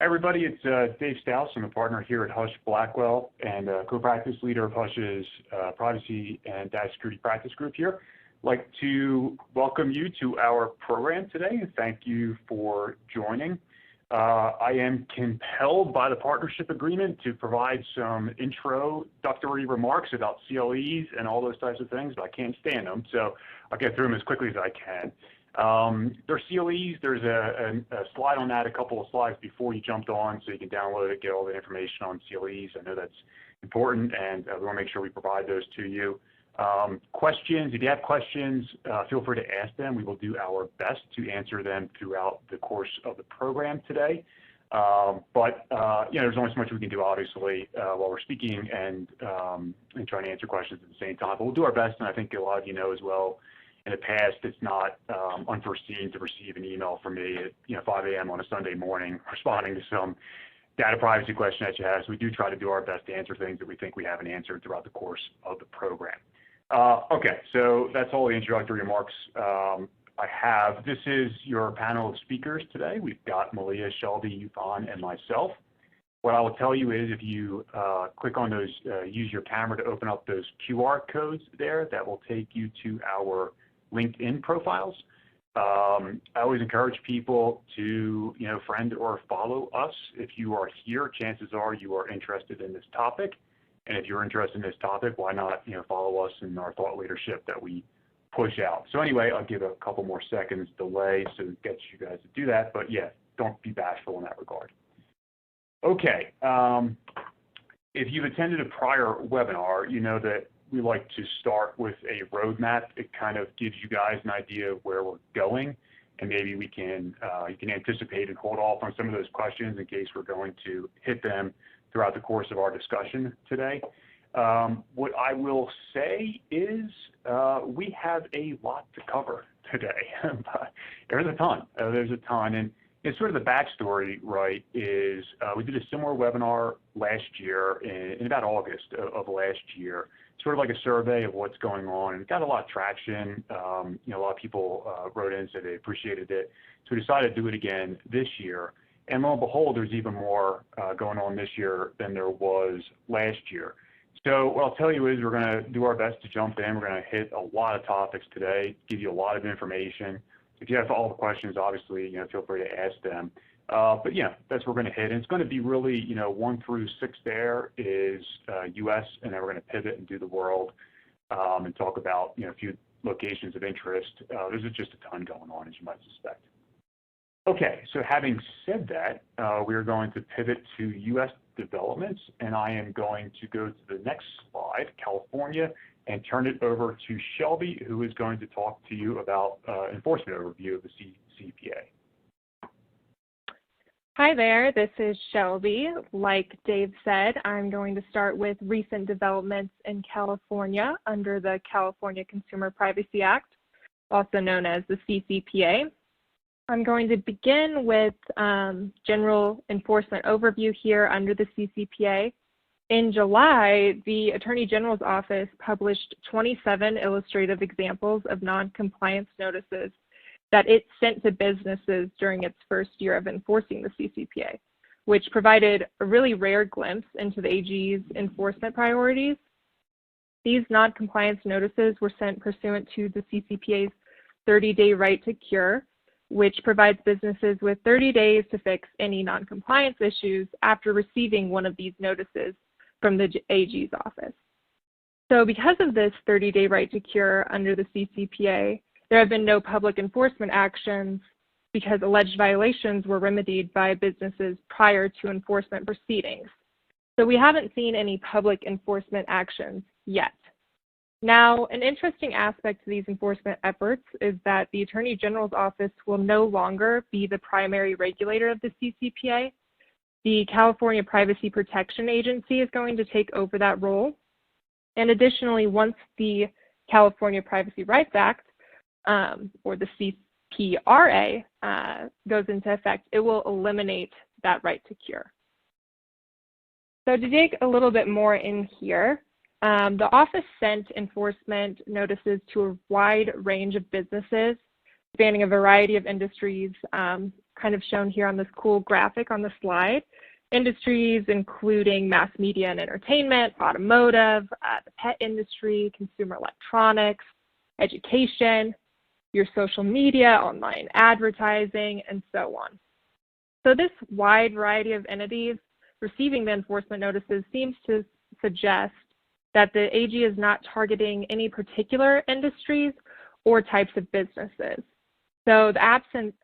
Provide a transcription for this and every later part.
Hi everybody, it's Dave Stouse. I'm a partner here at Husch Blackwell and co-practice leader of Husch's Privacy and Data Security Practice Group here. I'd like to welcome you to our program today and thank you for joining. I am compelled by the partnership agreement to provide some introductory remarks about CLEs and all those types of things, but I can't stand them, so I'll get through them as quickly as I can. Their CLEs, there's a slide on that, a couple of slides before you jumped on, so you can download it, get all the information on CLEs. I know that's important, and we want to make sure we provide those to you. Questions, if you have questions, feel free to ask them. We will do our best to answer them throughout the course of the program today. There's only so much we can do, obviously, while we're speaking and trying to answer questions at the same time. But we'll do our best, and I think a lot of you know as well, in the past, it's not unforeseen to receive an email from me at 5 a.m. on a Sunday morning responding to some data privacy question that you have. So we do try to do our best to answer things that we think we haven't answered throughout the course of the program. Okay, so that's all the introductory remarks I have. This is your panel of speakers today. We've got Malia, Shelby, Yufan, and myself. What I will tell you is if you click on those, use your camera to open up those QR codes there, that will take you to our LinkedIn profiles. I always encourage people to, friend or follow us. If you are here, chances are you are interested in this topic. And if you're interested in this topic, why not, follow us in our thought leadership that we push out. So anyway, I'll give a couple more seconds delay so it gets you guys to do that. But yeah, don't be bashful in that regard. Okay, if you've attended a prior webinar, you know that we like to start with a roadmap. It kind of gives you guys an idea of where we're going, and maybe we can you can anticipate and hold off on some of those questions in case we're going to hit them throughout the course of our discussion today. What I will say is we have a lot to cover today. There's a ton. And it's sort of the backstory, right, is we did a similar webinar last year in about August of last year, sort of like a survey of what's going on, and it got a lot of traction. A lot of people wrote in and said they appreciated it. So we decided to do it again this year. And lo and behold, there's even more going on this year than there was last year. So what I'll tell you is we're going to do our best to jump in. We're going to hit a lot of topics today, give you a lot of information. If you have all the questions, obviously, feel free to ask them. But yeah, that's what we're going to hit. And it's going to be really, 1 through 6 there is U.S., and then we're going to pivot and do the world and talk about, a few locations of interest. There's just a ton going on, as you might suspect. Okay, so having said that, we are going to pivot to U.S. developments, and I am going to go to the next slide, California, and turn it over to Shelby, who is going to talk to you about enforcement overview of the CCPA. Hi there, this is Shelby. Like Dave said, I'm going to start with recent developments in California under the California Consumer Privacy Act, also known as the CCPA. I'm going to begin with general enforcement overview here under the CCPA. In July, the Attorney General's Office published 27 illustrative examples of non-compliance notices that it sent to businesses during its first year of enforcing the CCPA, which provided a really rare glimpse into the AG's enforcement priorities. These non-compliance notices were sent pursuant to the CCPA's 30-day right to cure, which provides businesses with 30 days to fix any non-compliance issues after receiving one of these notices from the AG's office. So because of this 30-day right to cure under the CCPA, there have been no public enforcement actions because alleged violations were remedied by businesses prior to enforcement proceedings. So we haven't seen any public enforcement actions yet. Now, an interesting aspect to these enforcement efforts is that the Attorney General's Office will no longer be the primary regulator of the CCPA. The California Privacy Protection Agency is going to take over that role. And additionally, once the California Privacy Rights Act, or the CPRA, goes into effect, it will eliminate that right to cure. So to dig a little bit more in here, the office sent enforcement notices to a wide range of businesses spanning a variety of industries, kind of shown here on this cool graphic on the slide. Industries including mass media and entertainment, automotive, the pet industry, consumer electronics, education, your social media, online advertising, and so on. So this wide variety of entities receiving the enforcement notices seems to suggest that the AG is not targeting any particular industries or types of businesses. So the absence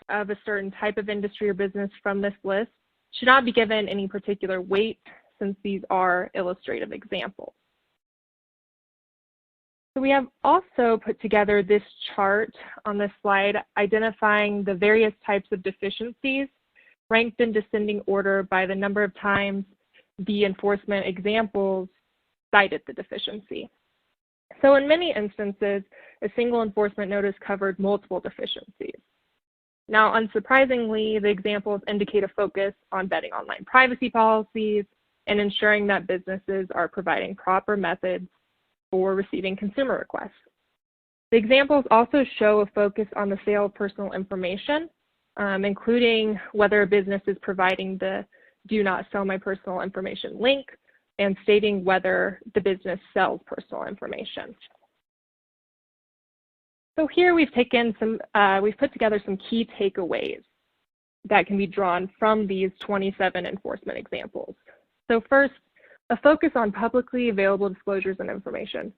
of a certain type of industry or business from this list should not be given any particular weight, since these are illustrative examples. So we have also put together this chart on this slide identifying the various types of deficiencies ranked in descending order by the number of times the enforcement examples cited the deficiency. So in many instances, a single enforcement notice covered multiple deficiencies. Now, unsurprisingly, the examples indicate a focus on vetting online privacy policies and ensuring that businesses are providing proper methods for receiving consumer requests. The examples also show a focus on the sale of personal information, including whether a business is providing the "do not sell my personal information" link and stating whether the business sells personal information. So here we've put together some key takeaways that can be drawn from these 27 enforcement examples. So first, a focus on publicly available disclosures and information.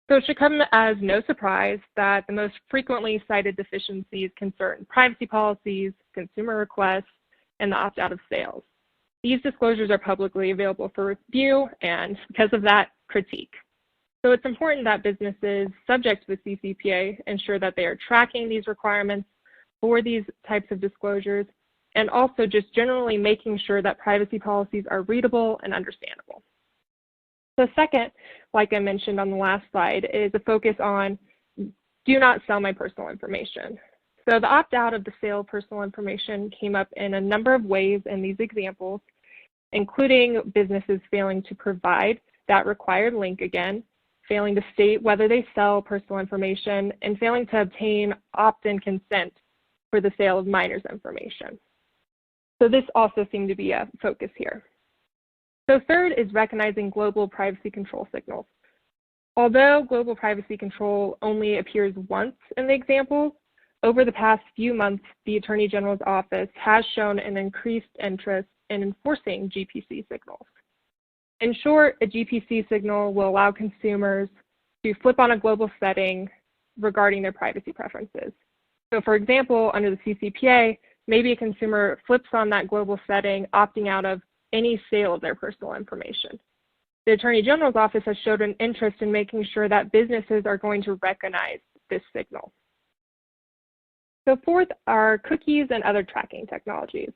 So it should come as no surprise that the most frequently cited deficiencies concern privacy policies, consumer requests, and the opt-out of sales. These disclosures are publicly available for review and, because of that, critique. So it's important that businesses subject to the CCPA ensure that they are tracking these requirements for these types of disclosures, and also just generally making sure that privacy policies are readable and understandable. The second, like I mentioned on the last slide, is a focus on "do not sell my personal information." So the opt-out of the sale of personal information came up in a number of ways in these examples, including businesses failing to provide that required link again, failing to state whether they sell personal information, and failing to obtain opt-in consent for the sale of minors' information. So this also seemed to be a focus here. So third is recognizing global privacy control signals. Although global privacy control only appears once in the examples, over the past few months, the Attorney General's office has shown an increased interest in enforcing GPC signals. In short, a GPC signal will allow consumers to flip on a global setting regarding their privacy preferences. So for example, under the CCPA, maybe a consumer flips on that global setting, opting out of any sale of their personal information. The Attorney General's office has showed an interest in making sure that businesses are going to recognize this signal. So fourth are cookies and other tracking technologies.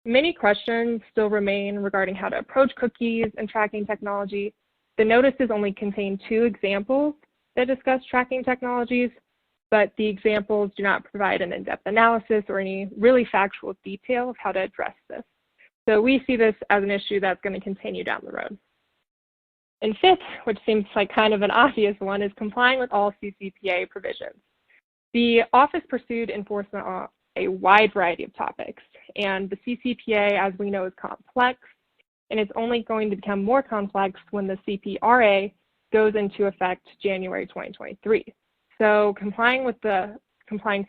Many questions still remain regarding how to approach cookies and tracking technology. The notices only contain 2 examples that discuss tracking technologies, but the examples do not provide an in-depth analysis or any really factual detail of how to address this. So we see this as an issue that's going to continue down the road. And fifth, which seems like kind of an obvious one, is complying with all CCPA provisions. The office pursued enforcement on a wide variety of topics, and the CCPA, as we know, is complex, and it's only going to become more complex when the CPRA goes into effect January 2023. So complying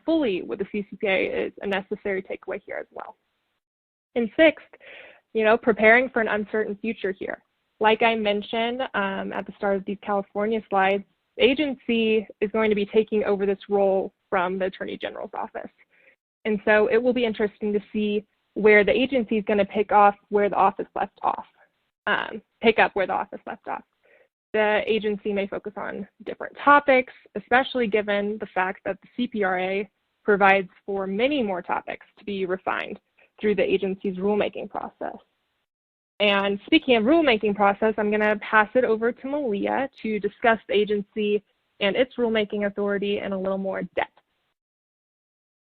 fully with the CCPA is a necessary takeaway here as well. And sixth, preparing for an uncertain future here. Like I mentioned at the start of these California slides, the agency is going to be taking over this role from the Attorney General's office. And so it will be interesting to see where the agency is going to pick up where the office left off. The agency may focus on different topics, especially given the fact that the CPRA provides for many more topics to be refined through the agency's rulemaking process. And speaking of rulemaking process, I'm going to pass it over to Malia to discuss the agency and its rulemaking authority in a little more depth.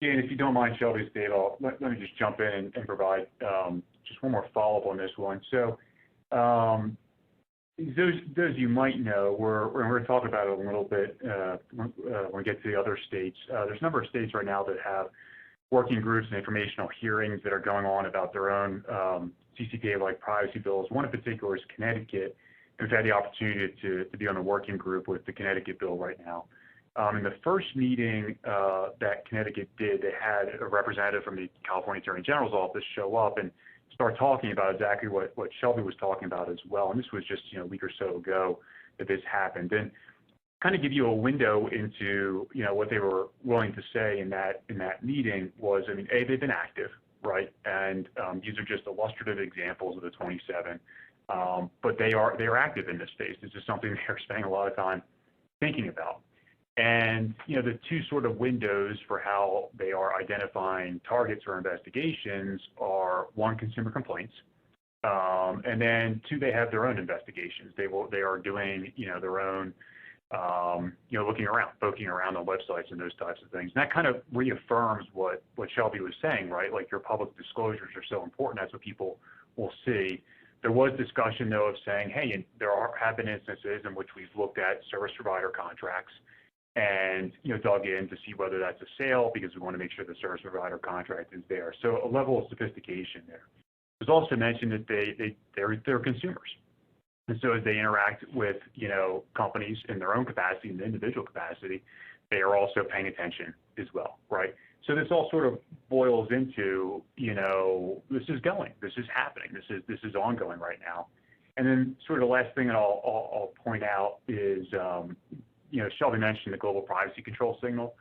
And if you don't mind, Shelby, Dave, let me just jump in and provide just one more follow-up on this one. So those you might know, we're going to talk about it a little bit when we get to the other states. There's a number of states right now that have working groups and informational hearings that are going on about their own CCPA-like privacy bills. One in particular is Connecticut. We've had the opportunity to be on a working group with the Connecticut bill right now. In the first meeting that Connecticut did, they had a representative from the California Attorney General's office show up and start talking about exactly what Shelby was talking about as well. And this was just a week or so ago that this happened. And kind of give you a window into what they were willing to say in that meeting was, I mean, they've been active, right? And these are just illustrative examples of the 27. But they are active in this space. This is something they're spending a lot of time thinking about. And the two sort of windows for how they are identifying targets or investigations are, one, consumer complaints, and then two, they have their own investigations. They are doing their own looking around, poking around on websites and those types of things. And that kind of reaffirms what Shelby was saying, right? Like, your public disclosures are so important. That's what people will see. There was discussion, though, of saying, hey, there have been instances in which we've looked at service provider contracts and dug in to see whether that's a sale, because we want to make sure the service provider contract is there. So a level of sophistication there. It was also mentioned that they're consumers. And so as they interact with companies in their own capacity, in the individual capacity, they are also paying attention as well, right? So this all sort of boils into this is happening, this is ongoing right now. And then sort of the last thing that I'll point out is Shelby mentioned the global privacy control signal.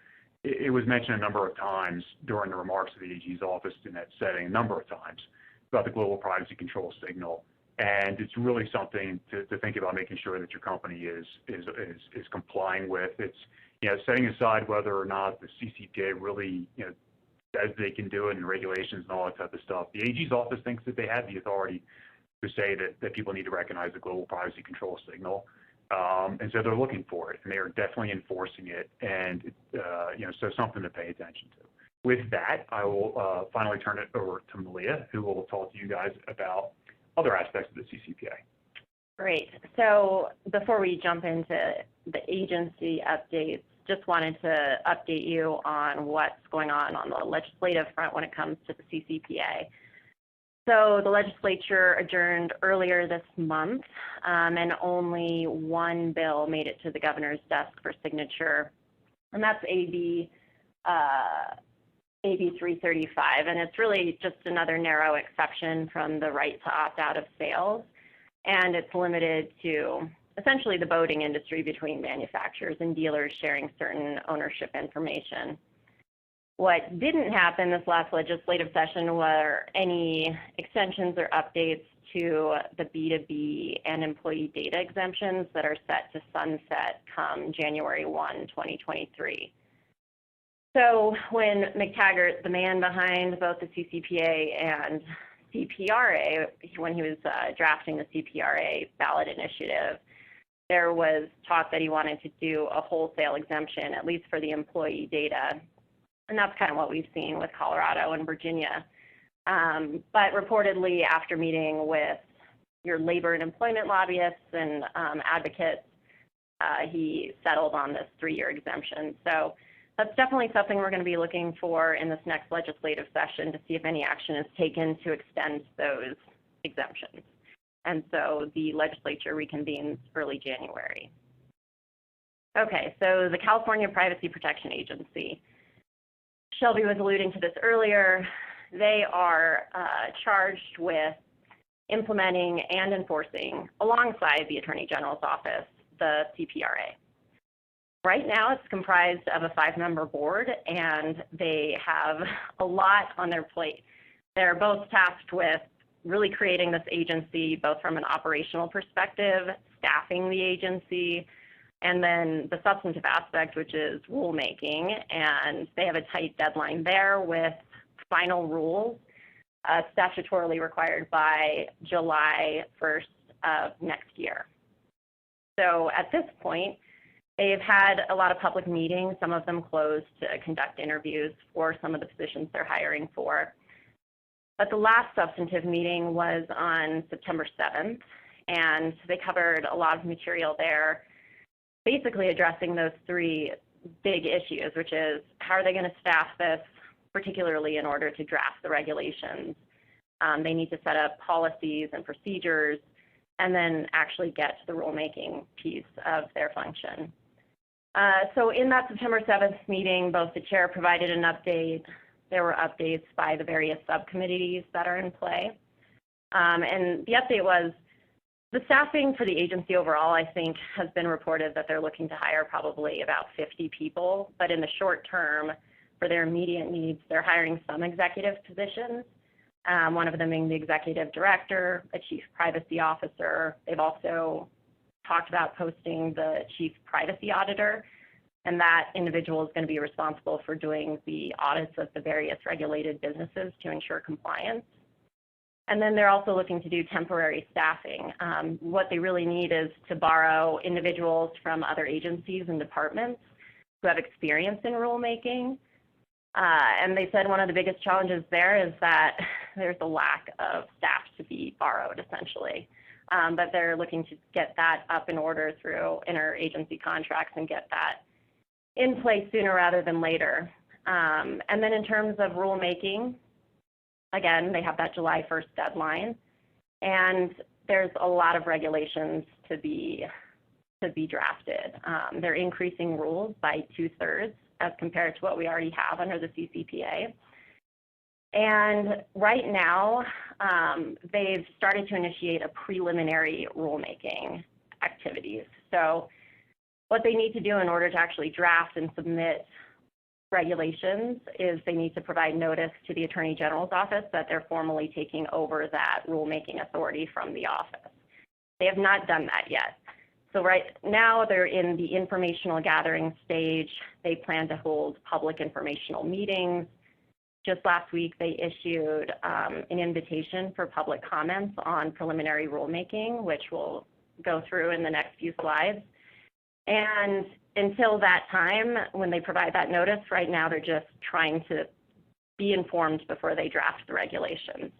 It was mentioned a number of times during the remarks of the AG's office in that setting, a number of times, about the global privacy control signal. And it's really something to think about, making sure that your company is complying with. It's setting aside whether or not the CCPA really says they can do it, and regulations and all that type of stuff. The AG's office thinks that they have the authority to say that people need to recognize the global privacy control signal, and so they're looking for it, and they are definitely enforcing it. And so something to pay attention to. With that, I will finally turn it over to Malia, who will talk to you guys about other aspects of the CCPA. Great. So before we jump into the agency updates, just wanted to update you on what's going on the legislative front when it comes to the CCPA. So the legislature adjourned earlier this month, and only one bill made it to the governor's desk for signature, and that's AB 335, and it's really just another narrow exception from the right to opt out of sales, and it's limited to essentially the boating industry between manufacturers and dealers sharing certain ownership information. What didn't happen this last legislative session were any extensions or updates to the B2B and employee data exemptions that are set to sunset come January 1, 2023. So when McTaggart, the man behind both the CCPA and CPRA, when he was drafting the CPRA ballot initiative, there was talk that he wanted to do a wholesale exemption, at least for the employee data. And that's kind of what we've seen with Colorado and Virginia. But reportedly, after meeting with your labor and employment lobbyists and advocates, he settled on this 3-year exemption. So that's definitely something we're going to be looking for in this next legislative session, to see if any action is taken to extend those exemptions. And so the legislature reconvenes early January. Okay, so the California Privacy Protection Agency. Shelby was alluding to this earlier. They are charged with implementing and enforcing, alongside the Attorney General's office, the CPRA. Right now, it's comprised of a 5-member board, and they have a lot on their plate. They're both tasked with really creating this agency, both from an operational perspective, staffing the agency, and then the substantive aspect, which is rulemaking. And they have a tight deadline there with final rules statutorily required by July 1st of next year. So at this point, they've had a lot of public meetings, some of them closed to conduct interviews for some of the positions they're hiring for. But the last substantive meeting was on September 7th, and they covered a lot of material there, basically addressing those three big issues, which is how are they going to staff this, particularly in order to draft the regulations. They need to set up policies and procedures, and then actually get to the rulemaking piece of their function. So in that September 7th meeting, both the chair provided an update. There were updates by the various subcommittees that are in play. And the update was the staffing for the agency overall, I think, has been reported that they're looking to hire probably about 50 people. But in the short term, for their immediate needs, they're hiring some executive positions. One of them being the executive director, a chief privacy officer. They've also talked about posting the chief privacy auditor, and that individual is going to be responsible for doing the audits of the various regulated businesses to ensure compliance. And then they're also looking to do temporary staffing. What they really need is to borrow individuals from other agencies and departments who have experience in rulemaking. And they said one of the biggest challenges there is that there's a lack of staff to be borrowed, essentially. But they're looking to get that up in order through interagency contracts and get that in place sooner rather than later. And then in terms of rulemaking, again, they have that July 1st deadline. And there's a lot of regulations to be drafted. They're increasing rules by 2/3 as compared to what we already have under the CCPA. And right now, they've started to initiate a preliminary rulemaking activities. So what they need to do in order to actually draft and submit regulations is they need to provide notice to the Attorney General's office that they're formally taking over that rulemaking authority from the office. They have not done that yet. So right now they're in the informational gathering stage. They plan to hold public informational meetings. Just last week they issued an invitation for public comments on preliminary rulemaking, which we'll go through in the next few slides. And until that time, when they provide that notice, right now they're just trying to be informed before they draft the regulations.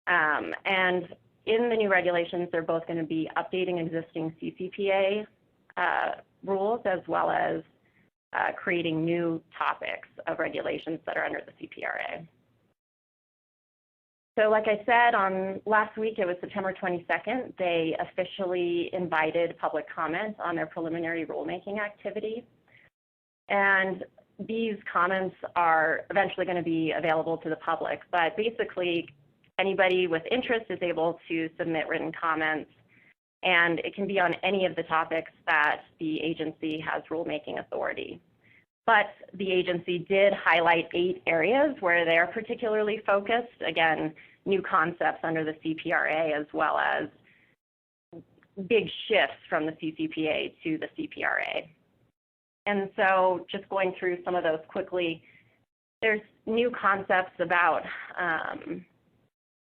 And in the new regulations, they're both going to be updating existing CCPA rules as well as creating new topics of regulations that are under the CPRA. So like I said, on last week, it was September 22nd, they officially invited public comment on their preliminary rulemaking activity. And these comments are eventually going to be available to the public, but basically anybody with interest is able to submit written comments, and it can be on any of the topics that the agency has rulemaking authority. But the agency did highlight 8 areas where they're particularly focused. Again, new concepts under the CPRA as well as big shifts from the CCPA to the CPRA. And so just going through some of those quickly, there's new concepts about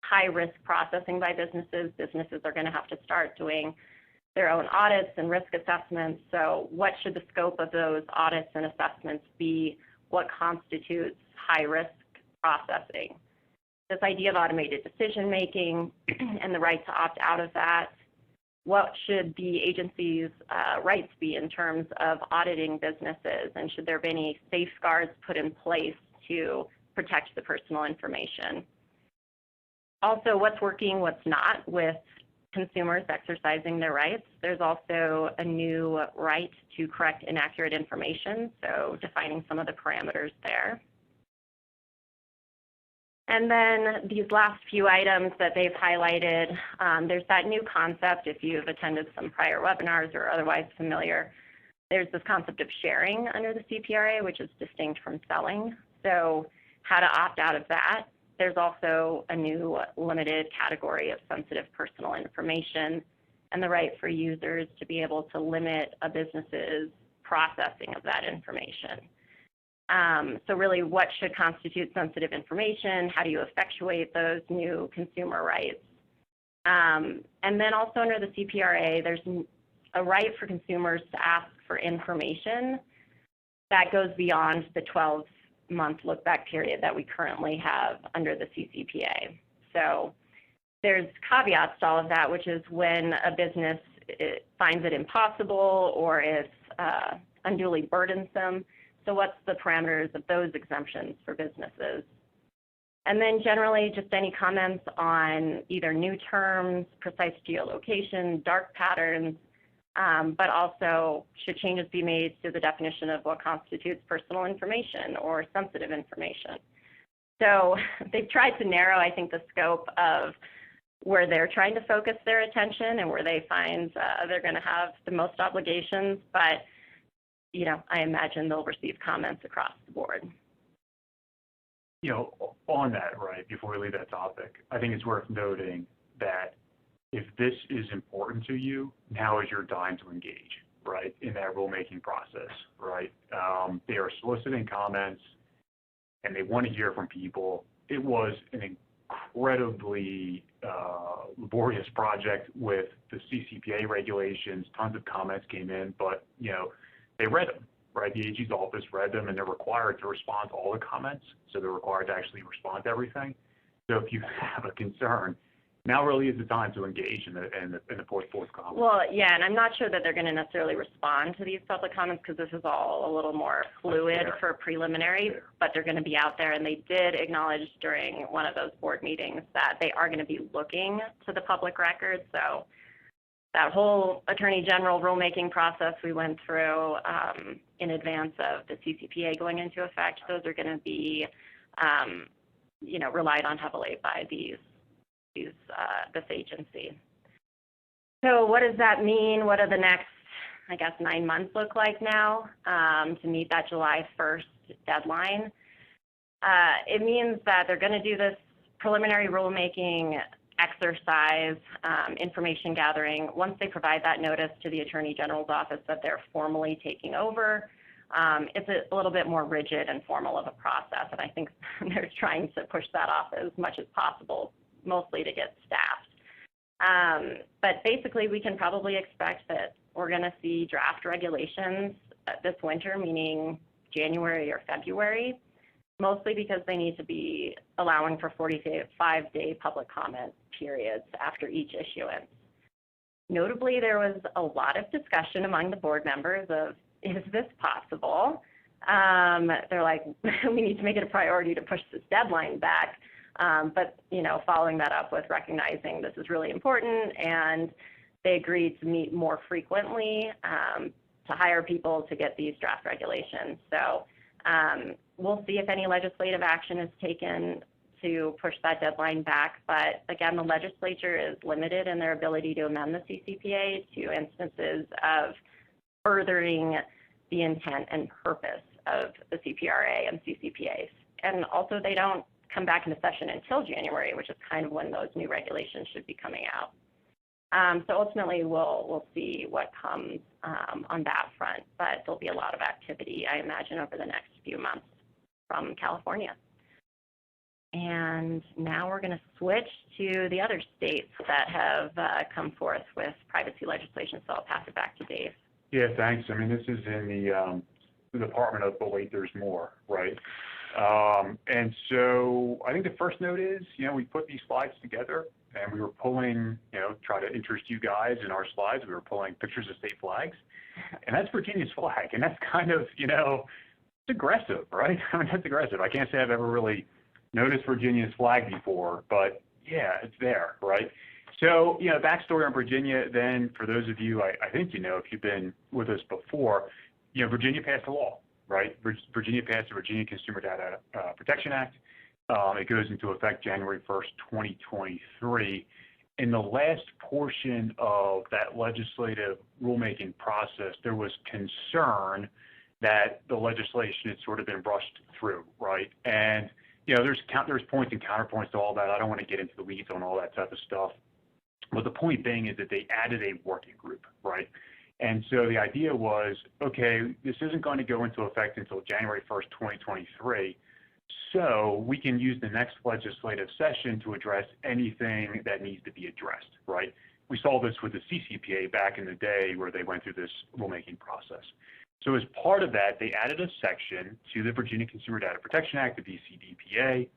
high-risk processing by businesses. Businesses are going to have to start doing their own audits and risk assessments. So what should the scope of those audits and assessments be? What constitutes high-risk processing? This idea of automated decision-making and the right to opt out of that. What should the agency's rights be in terms of auditing businesses, and should there be any safeguards put in place to protect the personal information? Also, what's working, what's not with consumers exercising their rights. There's also a new right to correct inaccurate information, so defining some of the parameters there. And then these last few items that they've highlighted, there's that new concept, if you've attended some prior webinars or otherwise familiar, there's this concept of sharing under the CPRA, which is distinct from selling. So how to opt out of that. There's also a new limited category of sensitive personal information and the right for users to be able to limit a business's processing of that information. So really, what should constitute sensitive information? How do you effectuate those new consumer rights? And then also under the CPRA, there's a right for consumers to ask for information that goes beyond the 12-month look-back period that we currently have under the CCPA. So there's caveats to all of that, which is when a business finds it impossible or it's unduly burdensome. So what's the parameters of those exemptions for businesses? And then generally just any comments on either new terms, precise geolocation, dark patterns, but also should changes be made to the definition of what constitutes personal information or sensitive information. So they've tried to narrow, I think, the scope of where they're trying to focus their attention and where they find they're going to have the most obligations, but you know, I imagine they'll receive comments across the board. You know, on that, right, before we leave that topic, I think it's worth noting that if this is important to you, now is your time to engage, right, in that rulemaking process, right? They are soliciting comments and they want to hear from people. It was an incredibly laborious project with the CCPA regulations. Tons of comments came in, but, you know, they read them, right? The AG's office read them, and they're required to respond to all the comments, so they're required to actually respond to everything. So if you have a concern, now really is the time to engage in the forthcoming. Well, yeah, and I'm not sure that they're going to necessarily respond to these public comments because this is all a little more fluid for preliminary, but they're going to be out there, and they did acknowledge during one of those board meetings that they are going to be looking to the public record. So that whole Attorney General rulemaking process we went through in advance of the CCPA going into effect, those are going to be, you know, relied on heavily by this agency. So what does that mean? What do the next, I guess, 9 months look like now to meet that July 1st deadline? It means that they're going to do this preliminary rulemaking exercise, information gathering. Once they provide that notice to the Attorney General's office that they're formally taking over, it's a little bit more rigid and formal of a process, and I think they're trying to push that off as much as possible, mostly to get staffed. But basically, we can probably expect that we're going to see draft regulations this winter, meaning January or February, mostly because they need to be allowing for 45-day public comment periods after each issuance. Notably, there was a lot of discussion among the board members of, is this possible? They're like, we need to make it a priority to push this deadline back. But, you know, following that up with recognizing this is really important, and they agreed to meet more frequently to hire people to get these draft regulations. So we'll see if any legislative action is taken to push that deadline back. But again, the legislature is limited in their ability to amend the CCPA to instances of furthering the intent and purpose of the CPRA and CCPAs. And also, they don't come back into session until January, which is kind of when those new regulations should be coming out. So ultimately, we'll see what comes on that front, but there'll be a lot of activity, I imagine, over the next few months from California. And now we're going to switch to the other states that have come forth with privacy legislation, so I'll pass it back to Dave. Yeah, thanks. I mean, this is in the Department of, but wait, there's more, right? And so I think the first note is, you know, we put these slides together and we were pulling, you know, try to interest you guys in our slides. We were pulling pictures of state flags, and that's Virginia's flag. And that's kind of, you know, it's aggressive, right? I mean, that's aggressive. I can't say I've ever really noticed Virginia's flag before, but yeah, it's there, right? So, you know, backstory on Virginia, then, for those of you, I think you know, if you've been with us before, you know, Virginia passed a law, right? Virginia passed the Virginia Consumer Data Protection Act. It goes into effect January 1st, 2023. In the last portion of that legislative rulemaking process, there was concern that the legislation had sort of been brushed through, right? And, you know, there's points and counterpoints to all that. I don't want to get into the weeds on all that type of stuff. But the point being is that they added a working group, right? And so the idea was, okay, this isn't going to go into effect until January 1st, 2023. So we can use the next legislative session to address anything that needs to be addressed, right? We saw this with the CCPA back in the day where they went through this rulemaking process. So as part of that, they added a section to the Virginia Consumer Data Protection Act, the VCDPA,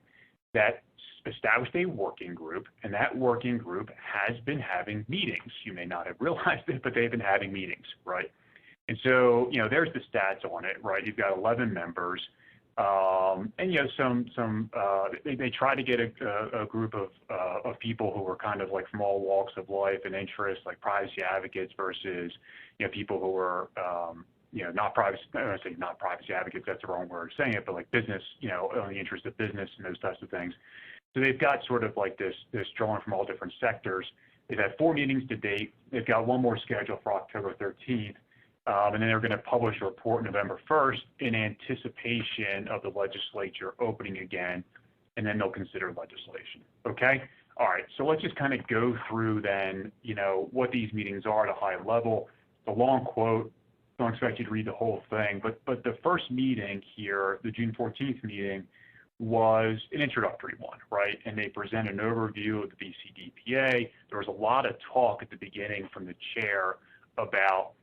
that established a working group, and that working group has been having meetings. You may not have realized it, but they've been having meetings, right? And so, there's the stats on it, right? You've got 11 members, and they try to get a group of people who are kind of like from all walks of life and interests, like privacy advocates versus people who are not privacy. I don't want to say not privacy advocates. That's the wrong word of saying it, but like business, on the interest of business and those types of things. So they've got sort of like this drawing from all different sectors. They've had 4 meetings to date. They've got one more scheduled for October 13th. And then they're going to publish a report November 1st in anticipation of the legislature opening again, and then they'll consider legislation. Okay? All right, so let's just kind of go through then, what these meetings are at a high level. The long quote, don't expect you to read the whole thing, but the first meeting here, the June 14th meeting, was an introductory one, right? And they present an overview of the BCDPA. There was a lot of talk at the beginning from the chair about,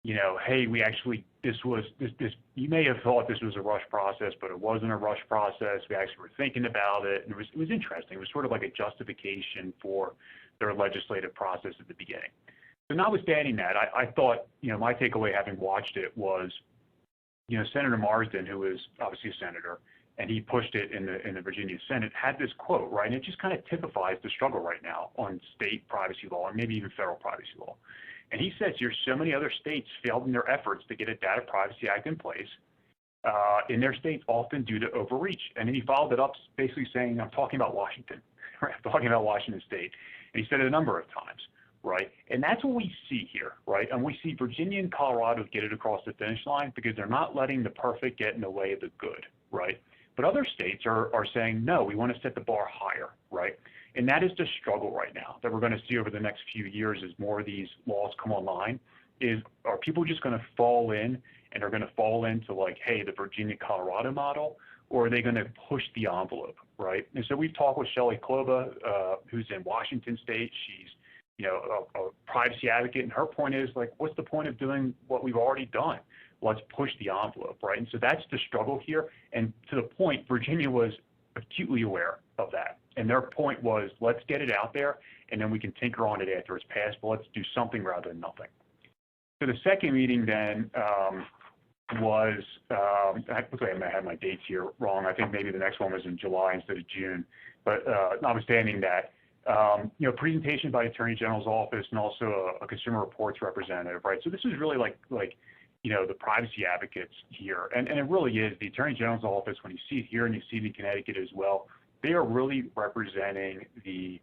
hey, we actually, this, you may have thought this was a rush process, but it wasn't a rush process. We actually were thinking about it, and it was interesting. It was sort of like a justification for their legislative process at the beginning. So notwithstanding that, I thought, my takeaway having watched it was, Senator Marsden, who is obviously a senator, and he pushed it in the Virginia Senate, had this quote, right? And it just kind of typifies the struggle right now on state privacy law, and maybe even federal privacy law. And he says here, so many other states failed in their efforts to get a Data Privacy Act in place in their states, often due to overreach. And then he followed it up basically saying, I'm talking about Washington, right? I'm talking about Washington State. And he said it a number of times, right? And that's what we see here, right? And we see Virginia and Colorado get it across the finish line because they're not letting the perfect get in the way of the good, right? But other states are saying, no, we want to set the bar higher, right? And that is the struggle right now that we're going to see over the next few years as more of these laws come online, are people just going to fall in and are going to fall into like, hey, the Virginia-Colorado model, or are they going to push the envelope, right? And so we've talked with Shelley Kloba, who's in Washington State. She's, a privacy advocate, and her point is like, what's the point of doing what we've already done? Let's push the envelope, right? And so that's the struggle here. And to the point, Virginia was acutely aware of that. And their point was, let's get it out there, and then we can tinker on it after it's passed, but let's do something rather than nothing. So the second meeting then was, looks like I might have my dates here wrong. I think maybe the next one was in July instead of June. But notwithstanding that, presentation by Attorney General's office and also a Consumer Reports representative, right? So this is really like the privacy advocates here. And it really is the Attorney General's office, when you see it here and you see it in Connecticut as well, they are really representing the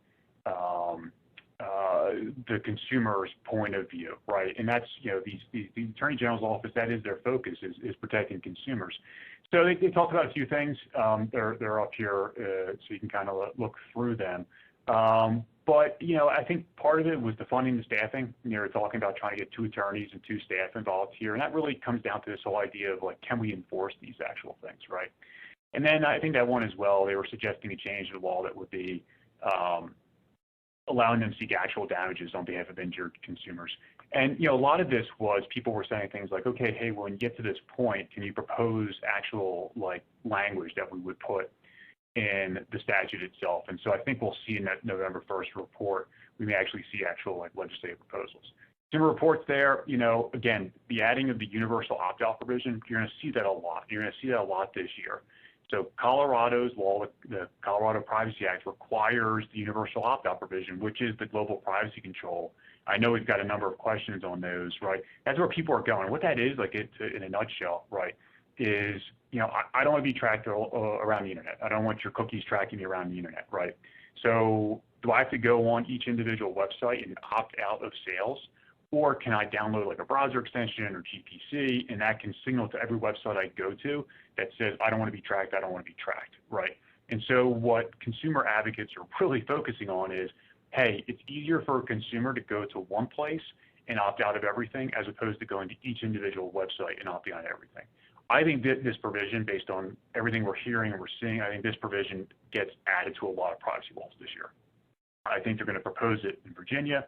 consumer's point of view, right? And that's, the Attorney General's office, that is their focus, is protecting consumers. So they talked about a few things. They're up here so you can kind of look through them. But, I think part of it was the funding and staffing. They were talking about trying to get 2 attorneys and 2 staff involved here. And that really comes down to this whole idea of like, can we enforce these actual things, right? And then I think that one as well, they were suggesting a change to the law that would be allowing them to seek actual damages on behalf of injured consumers. And, a lot of this was people were saying things like, okay, hey, when you get to this point, can you propose actual like language that we would put in the statute itself? And so I think we'll see in that November 1st report, we may actually see actual like legislative proposals. Consumer Reports there, again, the adding of the universal opt-out provision, you're going to see that a lot. You're going to see that a lot this year. So Colorado's law, the Colorado Privacy Act, requires the universal opt-out provision, which is the global privacy control. I know we've got a number of questions on those, right? That's where people are going. What that is, like it's in a nutshell, right, is, I don't want to be tracked around the internet. I don't want your cookies tracking me around the internet, right? So do I have to go on each individual website and opt out of sales? Or can I download like a browser extension or GPC, and that can signal to every website I go to that says, I don't want to be tracked, I don't want to be tracked, right? And so what consumer advocates are really focusing on is, hey, it's easier for a consumer to go to one place and opt out of everything as opposed to going to each individual website and opting out of everything. I think that this provision, based on everything we're hearing and we're seeing, I think this provision gets added to a lot of privacy laws this year. I think they're going to propose it in Virginia.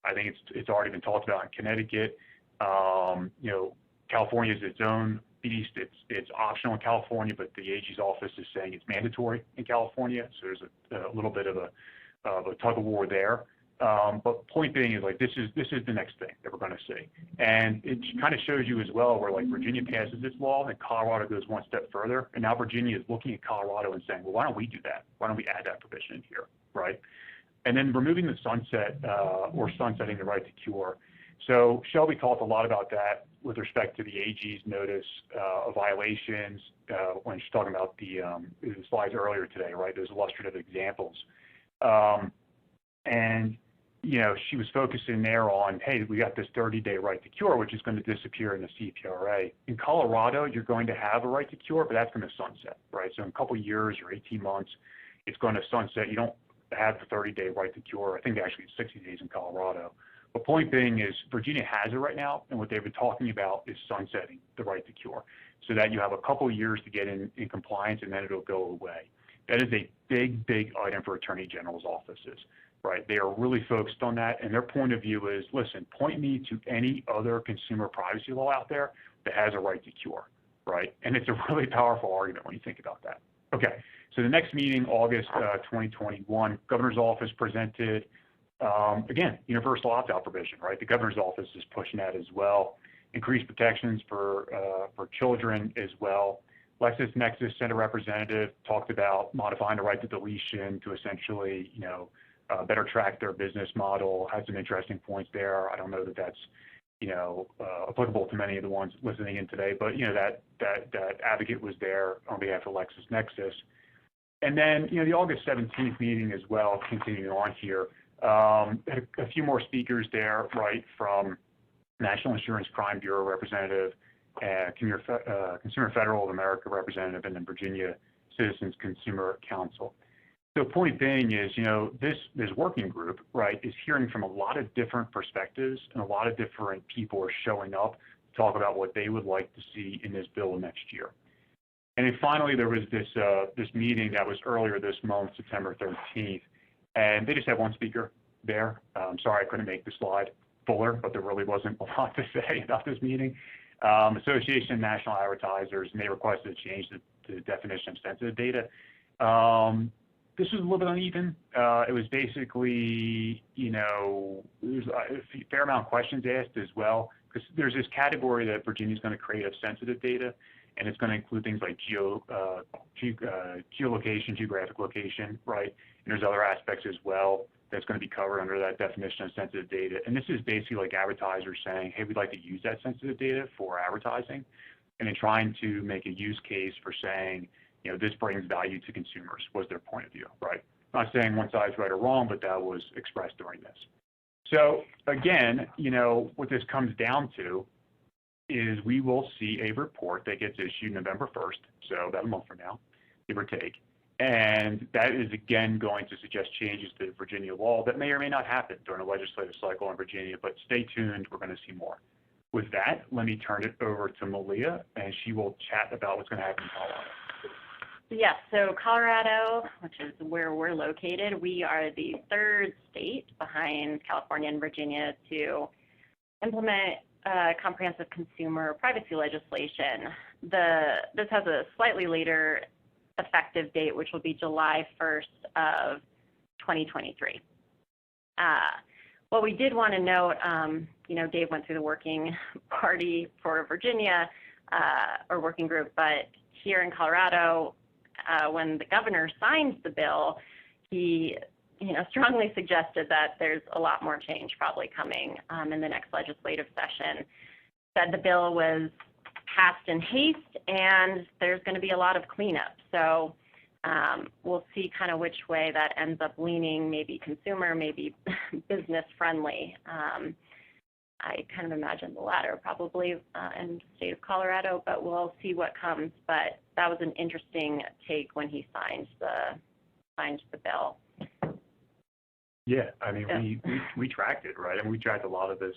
I think it's already been talked about in Connecticut. California is its own beast. It's optional in California, but the AG's office is saying it's mandatory in California. So there's a little bit of a tug of war there. But point being is like this is the next thing that we're going to see, and it kind of shows you as well where like Virginia passes its law and Colorado goes one step further, and now Virginia is looking at Colorado and saying, well, why don't we do that? Why don't we add that provision in here, right? And then removing the sunset or sunsetting the right to cure. So Shelby talked a lot about that with respect to the AG's notice of violations when she's talking about the slides earlier today, right? Those illustrative examples, and you know, she was focusing there on, hey, we got this 30-day right to cure, which is going to disappear in the CPRA. In Colorado, you're going to have a right to cure, but that's going to sunset, right? So in a couple of years or 18 months, it's going to sunset. You don't have the 30-day right to cure. I think actually it's 60 days in Colorado. The point being is Virginia has it right now, and what they've been talking about is sunsetting the right to cure so that you have a couple of years to get in compliance, and then it'll go away. That is a big, big item for Attorney General's offices. Right, they are really focused on that, and their point of view is, listen, point me to any other consumer privacy law out there that has a right to cure, right? And it's a really powerful argument when you think about that. Okay, so the next meeting, August 2021, Governor's Office presented, again, universal opt-out provision, right? The Governor's Office is pushing that as well. Increased protections for children as well. LexisNexis sent a representative, talked about modifying the right to deletion to essentially, you know, better track their business model, had some interesting points there. I don't know that that's, you know, applicable to many of the ones listening in today, but, you know, that advocate was there on behalf of LexisNexis. And then, you know, the August 17th meeting as well, continuing on here, had a few more speakers there, right, from National Insurance Crime Bureau representative, Consumer Federal of America representative, and then Virginia Citizens Consumer Council. So the point being is, you know, this working group, right, is hearing from a lot of different perspectives, and a lot of different people are showing up to talk about what they would like to see in this bill next year. And then finally, there was this meeting that was earlier this month, September 13th, and they just had one speaker there. Sorry I couldn't make the slide fuller, but there really wasn't a lot to say about this meeting. Association of National Advertisers, and they requested a change to the definition of sensitive data. This was a little bit uneven. It was basically, you know, there's a fair amount of questions asked as well, because there's this category that Virginia's going to create of sensitive data, and it's going to include things like geolocation, geographic location, right? And there's other aspects as well that's going to be covered under that definition of sensitive data. And this is basically like advertisers saying, hey, we'd like to use that sensitive data for advertising, and then trying to make a use case for saying, you know, this brings value to consumers, was their point of view, right? I'm not saying one side's right or wrong, but that was expressed during this. So again, you know, what this comes down to is we will see a report that gets issued November 1st, so about a month from now, give or take. And that is, again, going to suggest changes to Virginia law that may or may not happen during the legislative cycle in Virginia, but stay tuned, we're going to see more. With that, let me turn it over to Malia, and she will chat about what's going to happen in Colorado. Yes, so Colorado, which is where we're located, we are the third state behind California and Virginia to implement comprehensive consumer privacy legislation. This has a slightly later effective date, which will be July 1st of 2023. What we did want to note, you know, Dave went through the working party for Virginia, or working group, but here in Colorado, when the governor signed the bill, he, you know, strongly suggested that there's a lot more change probably coming in the next legislative session. Said the bill was passed in haste, and there's going to be a lot of cleanup. So we'll see kind of which way that ends up leaning, maybe consumer, maybe business friendly. I kind of imagine the latter probably in the state of Colorado, but we'll see what comes. But that was an interesting take when he signed the bill. Yeah, I mean, we tracked it, right? I mean, we tracked a lot of the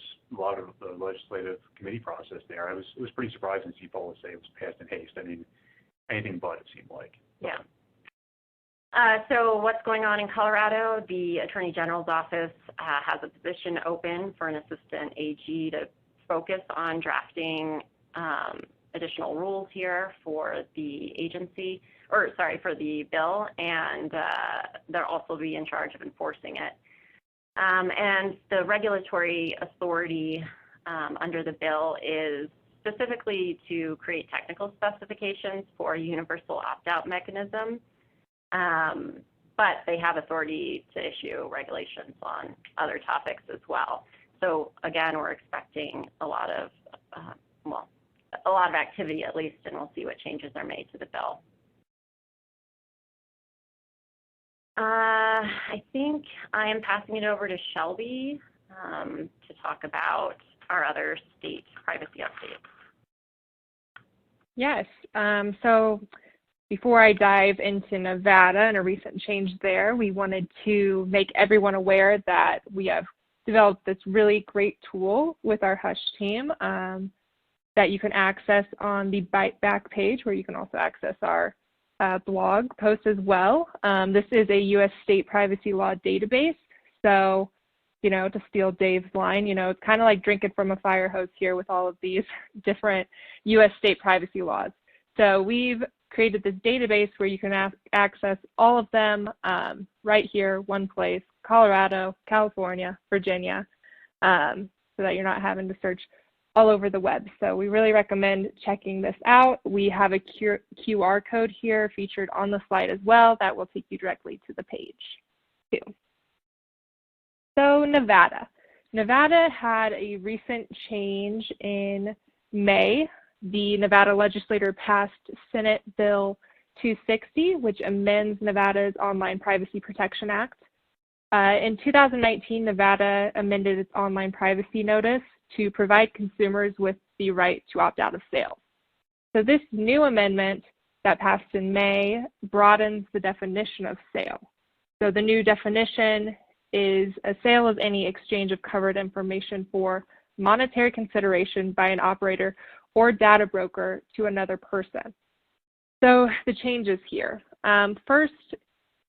legislative committee process there. It was pretty surprising to see Paula say it was passed in haste. I mean, anything but, it seemed like. Yeah. So what's going on in Colorado? The Attorney General's office has a position open for an assistant AG to focus on drafting additional rules here for the agency, or sorry, for the bill, and they'll also be in charge of enforcing it. And the regulatory authority under the bill is specifically to create technical specifications for a universal opt-out mechanism, but they have authority to issue regulations on other topics as well. So again, we're expecting a lot of activity at least, and we'll see what changes are made to the bill. I think I am passing it over to Shelby to talk about our other state privacy updates. Yes. So before I dive into Nevada and a recent change there, we wanted to make everyone aware that we have developed this really great tool with our Husch team that you can access on the back page, where you can also access our blog post as well. This is a U.S. state privacy law database. So, to steal Dave's line, it's kind of like drinking from a fire hose here with all of these different U.S. state privacy laws. So we've created this database where you can access all of them right here, one place, Colorado, California, Virginia, so that you're not having to search all over the web. So we really recommend checking this out. We have a QR code here featured on the slide as well that will take you directly to the page too. So Nevada had a recent change in May. The Nevada legislature passed Senate Bill 260, which amends Nevada's Online Privacy Protection Act. In 2019, Nevada amended its online privacy notice to provide consumers with the right to opt out of sales. So this new amendment that passed in May broadens the definition of sale. So the new definition is a sale of any exchange of covered information for monetary consideration by an operator or data broker to another person. So the changes here. First,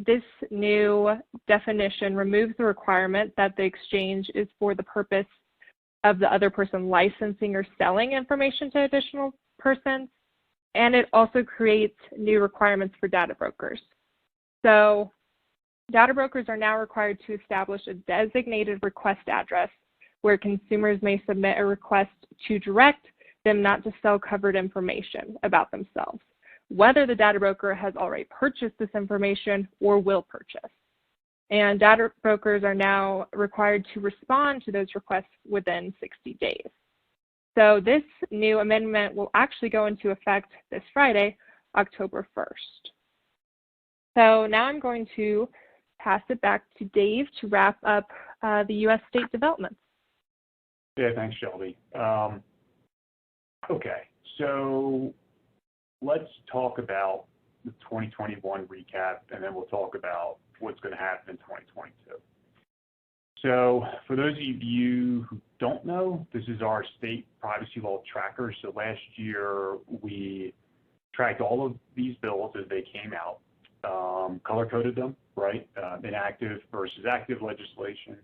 this new definition removes the requirement that the exchange is for the purpose of the other person licensing or selling information to additional persons, and it also creates new requirements for data brokers. So data brokers are now required to establish a designated request address where consumers may submit a request to direct them not to sell covered information about themselves, whether the data broker has already purchased this information or will purchase. And data brokers are now required to respond to those requests within 60 days. So this new amendment will actually go into effect this Friday, October 1st. So now I'm going to pass it back to Dave to wrap up the U.S. state developments. Yeah, thanks, Shelby. Okay, so let's talk about the 2021 recap, and then we'll talk about what's going to happen in 2022. So for those of you who don't know, this is our state privacy law tracker. So last year we tracked all of these bills as they came out, color-coded them, right? Inactive versus active legislation,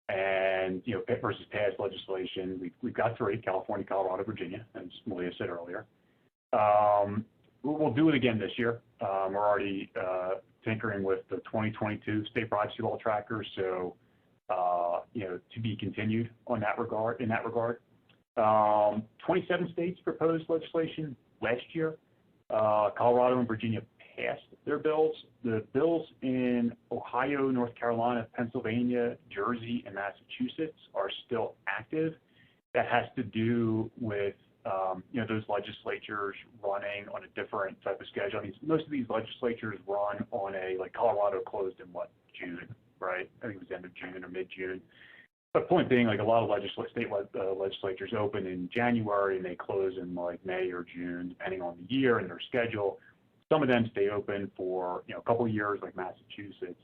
and versus passed legislation. We've got 3: California, Colorado, Virginia, as Malia said earlier. We'll do it again this year. We're already tinkering with the 2022 state privacy law tracker, so to be continued on that regard. In that regard, 27 states proposed legislation last year. Colorado and Virginia passed their bills. The bills in Ohio, North Carolina, Pennsylvania, Jersey, and Massachusetts are still active. That has to do with those legislatures running on a different type of schedule. I mean, most of these legislatures run on Colorado closed in June, right? I think it was end of June or mid-June. But point being, a lot of state legislatures open in January and they close in May or June, depending on the year and their schedule. Some of them stay open for a couple of years, like Massachusetts.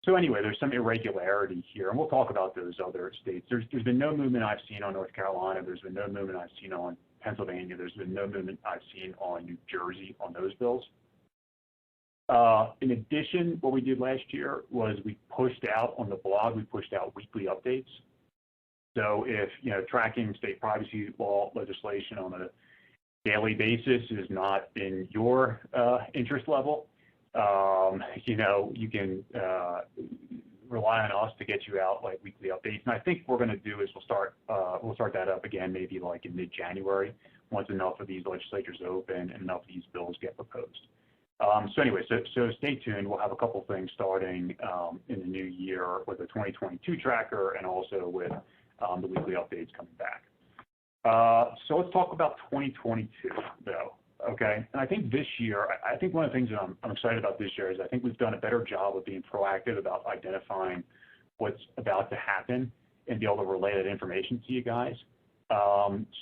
So anyway, there's some irregularity here, and we'll talk about those other states. There's been no movement I've seen on North Carolina. There's been no movement I've seen on Pennsylvania. There's been no movement I've seen on New Jersey on those bills. In addition, what we did last year was we pushed out on the blog, we pushed out weekly updates. So if, tracking state privacy law legislation on a daily basis is not in your interest level, you can rely on us to get you out like weekly updates. And I think what we're going to do is we'll start that up again maybe like in mid-January once enough of these legislatures open and enough of these bills get proposed. So anyway, so stay tuned. We'll have a couple things starting in the new year with the 2022 tracker and also with the weekly updates coming back. So let's talk about 2022 though. Okay, and I think this year, I think one of the things that I'm excited about this year is I think we've done a better job of being proactive about identifying what's about to happen and be able to relay that information to you guys.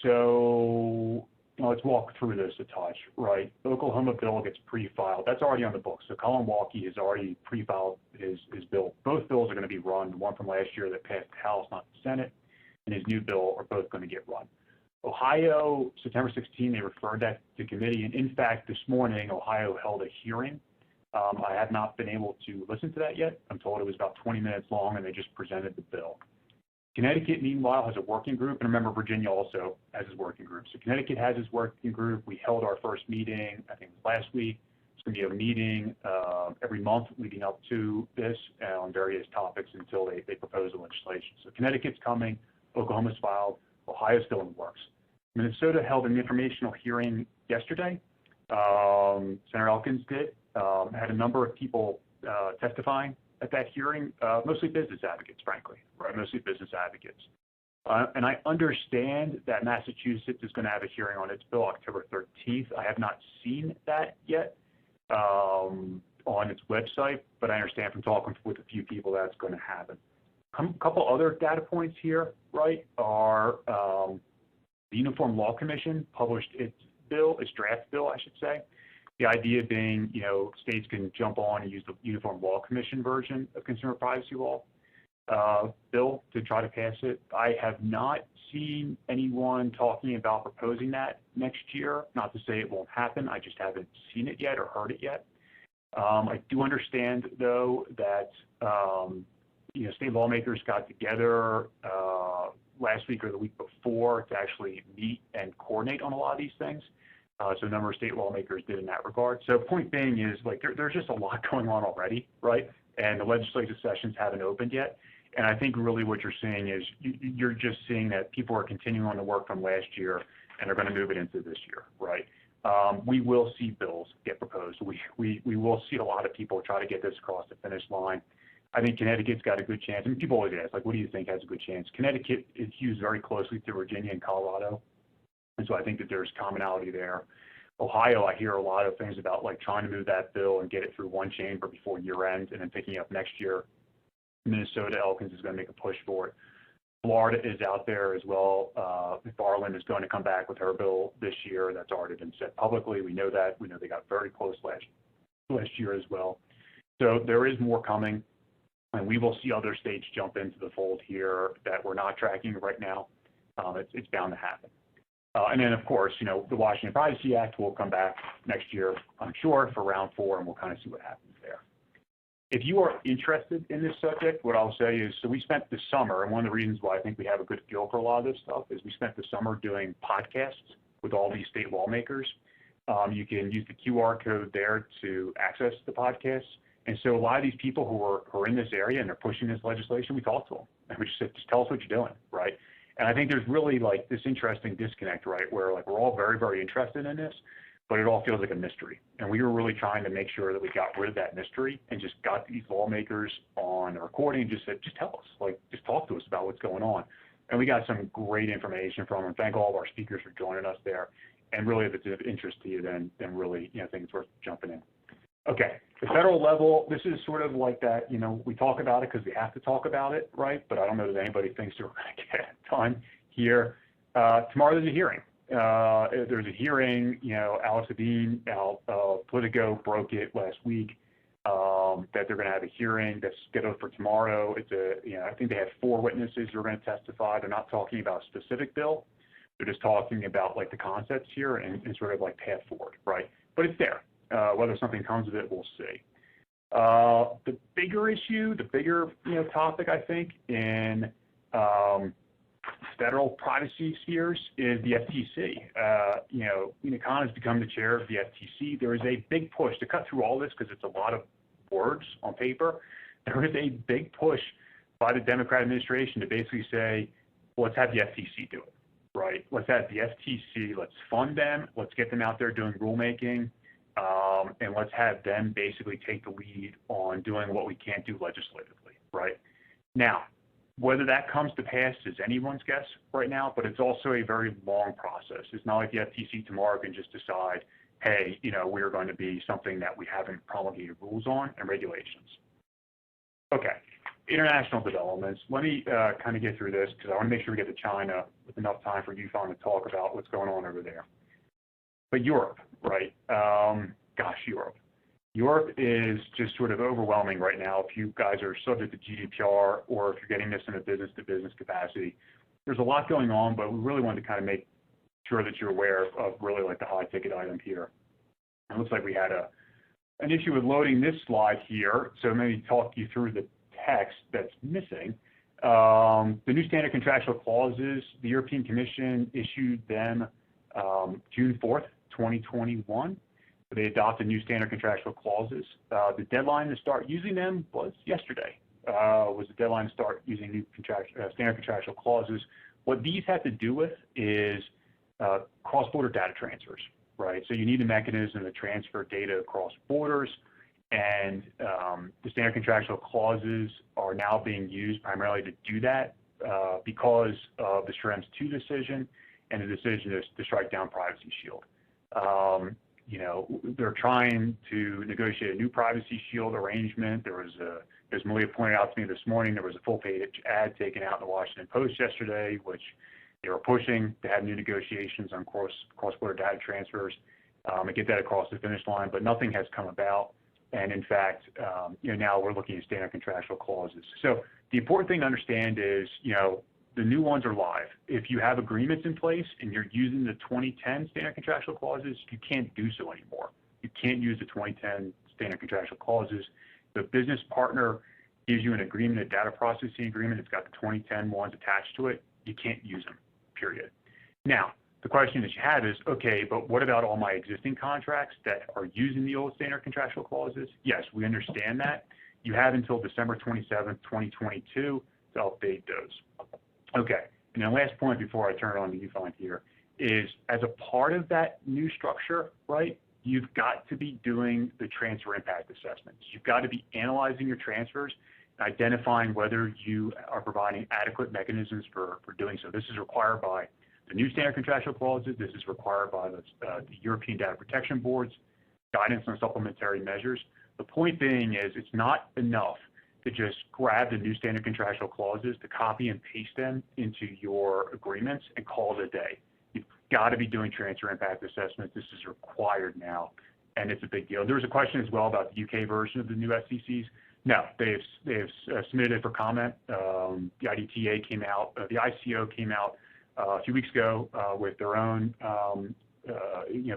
So let's walk through this a touch, right? The Oklahoma bill gets pre-filed. That's already on the books. So Colin Walkie has already pre-filed his bill. Both bills are going to be run. The one from last year that passed the House, not the Senate, and his new bill are both going to get run. Ohio, September 16, they referred that to committee, and in fact, this morning, Ohio held a hearing. I have not been able to listen to that yet. I'm told it was about 20 minutes long, and they just presented the bill. Connecticut, meanwhile, has a working group, and remember, Virginia also has its working group. So Connecticut has its working group. We held our first meeting, I think it was last week. It's going to be a meeting every month leading up to this on various topics until they propose the legislation. So Connecticut's coming, Oklahoma's filed, Ohio's still in the works. Minnesota held an informational hearing yesterday. Senator Elkins did. Had a number of people testifying at that hearing, mostly business advocates, frankly, right? Mostly business advocates. And I understand that Massachusetts is going to have a hearing on its bill October 13th. I have not seen that yet on its website, but I understand from talking with a few people that's going to happen. A couple other data points here, right, are the Uniform Law Commission published its bill, its draft bill, I should say. The idea being, states can jump on and use the Uniform Law Commission version of consumer privacy law bill to try to pass it. I have not seen anyone talking about proposing that next year. Not to say it won't happen. I just haven't seen it yet or heard it yet. I do understand, though, that state lawmakers got together last week or the week before to actually meet and coordinate on a lot of these things. So a number of state lawmakers did in that regard. So point being is, like, there's just a lot going on already, right? And the legislative sessions haven't opened yet. And I think really what you're seeing is you're just seeing that people are continuing on the work from last year and are going to move it into this year, right? We will see bills get proposed. We will see a lot of people try to get this across the finish line. I think Connecticut's got a good chance. And people always ask, like, what do you think has a good chance? Connecticut is fused very closely to Virginia and Colorado. And so I think that there's commonality there. Ohio, I hear a lot of things about, like, trying to move that bill and get it through one chamber before year end and then picking up next year. Minnesota, Elkins is going to make a push for it. Florida is out there as well. Garland is going to come back with her bill this year. That's already been said publicly. We know that. We know they got very close last year as well. So there is more coming. And we will see other states jump into the fold here that we're not tracking right now. It's bound to happen. And then, of course, the Washington Privacy Act will come back next year, I'm sure, for round 4, and we'll kind of see what happens there. If you are interested in this subject, what I'll say is, so we spent the summer, and one of the reasons why I think we have a good feel for a lot of this stuff is we spent the summer doing podcasts with all these state lawmakers. You can use the QR code there to access the podcasts. And so a lot of these people who are in this area and they're pushing this legislation, we talked to them. And we just said, just tell us what you're doing, right? And I think there's really, like, this interesting disconnect, right, where, like, we're all very, very interested in this, but it all feels like a mystery. And we were really trying to make sure that we got rid of that mystery and just got these lawmakers on a recording and just said, just tell us, like, just talk to us about what's going on. And we got some great information from them. Thank all of our speakers for joining us there. And really, if it's of interest to you, then really, I think it's worth jumping in. Okay, the federal level, this is sort of like that, we talk about it because we have to talk about it, right? But I don't know that anybody thinks we're going to get time here. Tomorrow there's a hearing. There's a hearing, Alex Adine out of Politico broke it last week that they're going to have a hearing that's scheduled for tomorrow. It's I think they have 4 witnesses who are going to testify. They're not talking about a specific bill. They're just talking about, like, the concepts here and sort of like path forward, right? But it's there. Whether something comes of it, we'll see. The bigger issue, the bigger topic, I think, in federal privacy spheres is the FTC. Lena Khan has become the chair of the FTC. There is a big push to cut through all this because it's a lot of words on paper. There is a big push by the Democrat administration to basically say, well, let's have the FTC do it, right? Let's have the FTC, let's fund them, let's get them out there doing rulemaking, and let's have them basically take the lead on doing what we can't do legislatively, right? Now, whether that comes to pass is anyone's guess right now, but it's also a very long process. It's not like the FTC tomorrow can just decide, hey, we're going to be something that we haven't promulgated rules on and regulations. Okay, international developments. Let me kind of get through this because I want to make sure we get to China with enough time for UFON to talk about what's going on over there. But Europe, right? Europe. Europe is just sort of overwhelming right now. If you guys are subject to GDPR or if you're getting this in a business-to-business capacity, there's a lot going on, but we really wanted to kind of make sure that you're aware of really like the high-ticket item here. It looks like we had an issue with loading this slide here, so maybe talk you through the text that's missing. The new standard contractual clauses, the European Commission issued them June 4th, 2021. They adopted new standard contractual clauses. The deadline to start using them was yesterday, was the deadline to start using new standard contractual clauses. What these have to do with is cross-border data transfers, right? So you need a mechanism to transfer data across borders, and the standard contractual clauses are now being used primarily to do that because of the Schrems II decision and the decision to strike down Privacy Shield. They're trying to negotiate a new Privacy Shield arrangement. There was as Malia pointed out to me this morning, there was a full-page ad taken out in the Washington Post yesterday, which they were pushing to have new negotiations on cross-border data transfers and get that across the finish line, but nothing has come about. And in fact, now we're looking at standard contractual clauses. So the important thing to understand is, the new ones are live. If you have agreements in place and you're using the 2010 standard contractual clauses, you can't do so anymore. You can't use the 2010 standard contractual clauses. The business partner gives you an agreement, a data processing agreement. It's got the 2010 ones attached to it. You can't use them, period. Now, the question that you have is, okay, but what about all my existing contracts that are using the old standard contractual clauses? Yes, we understand that. You have until December 27th, 2022 to update those. Okay, and the last point before I turn it on to you, Font, here, is as a part of that new structure, right, you've got to be doing the transfer impact assessments. You've got to be analyzing your transfers and identifying whether you are providing adequate mechanisms for doing so. This is required by the new standard contractual clauses. This is required by the European Data Protection Board's guidance on supplementary measures. The point being is it's not enough to just grab the new standard contractual clauses, to copy and paste them into your agreements and call it a day. You've got to be doing transfer impact assessments. This is required now, and it's a big deal. There was a question as well about the UK version of the new SCCs. No, they've submitted it for comment. The IDTA came out, the ICO came out a few weeks ago with their own,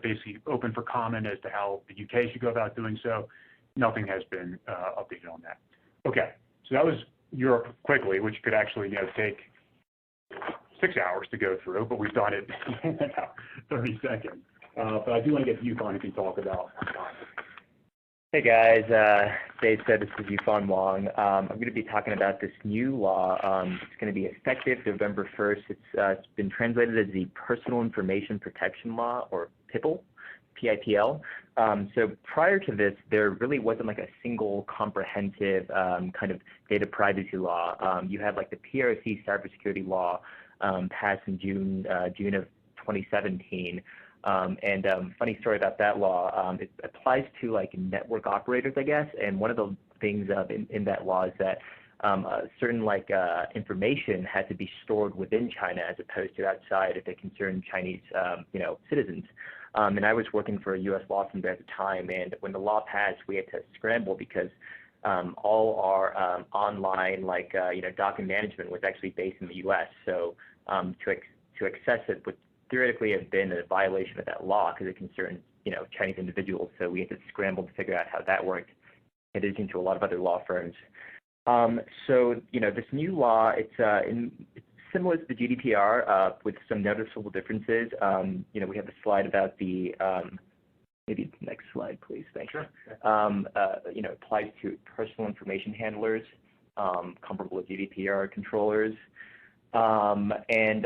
basically open for comment as to how the UK should go about doing so. Nothing has been updated on that. Okay, so that was Europe quickly, which could actually take 6 hours to go through, but we've done it in about 30 seconds. But I do want to get to you, Con, who can talk about. Hey guys, Dave said this is Yufan Wong. I'm going to be talking about this new law. It's going to be effective November 1st. It's been translated as the Personal Information Protection Law, or PIPL. PIPL. So prior to this, there really wasn't like a single comprehensive kind of data privacy law. You had like the PRC cybersecurity law passed in June of 2017. Funny story about that law, it applies to like network operators, I guess. And one of the things in that law is that certain like information had to be stored within China as opposed to outside if it concerned Chinese, citizens. And I was working for a U.S. law firm there at the time, and when the law passed, we had to scramble because all our online, document management was actually based in the U.S. So to access it would theoretically have been a violation of that law because it concerned, Chinese individuals. So we had to scramble to figure out how that worked, in addition to a lot of other law firms. This new law, it's similar to the GDPR with some noticeable differences. We have the slide about the maybe next slide, please. Thanks. Sure. Applies to personal information handlers, comparable with GDPR controllers, and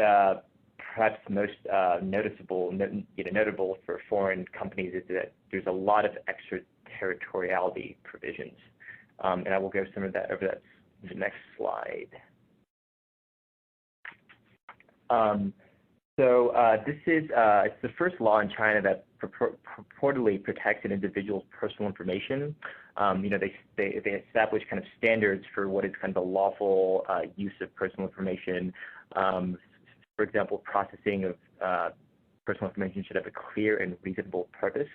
perhaps most notable for foreign companies is that there's a lot of extraterritoriality provisions, and I will go some of that over that the next slide. This is it's the first law in China that purportedly protects an individual's personal information. They establish kind of standards for what is kind of the lawful use of personal information. For example, processing of personal information should have a clear and reasonable purpose.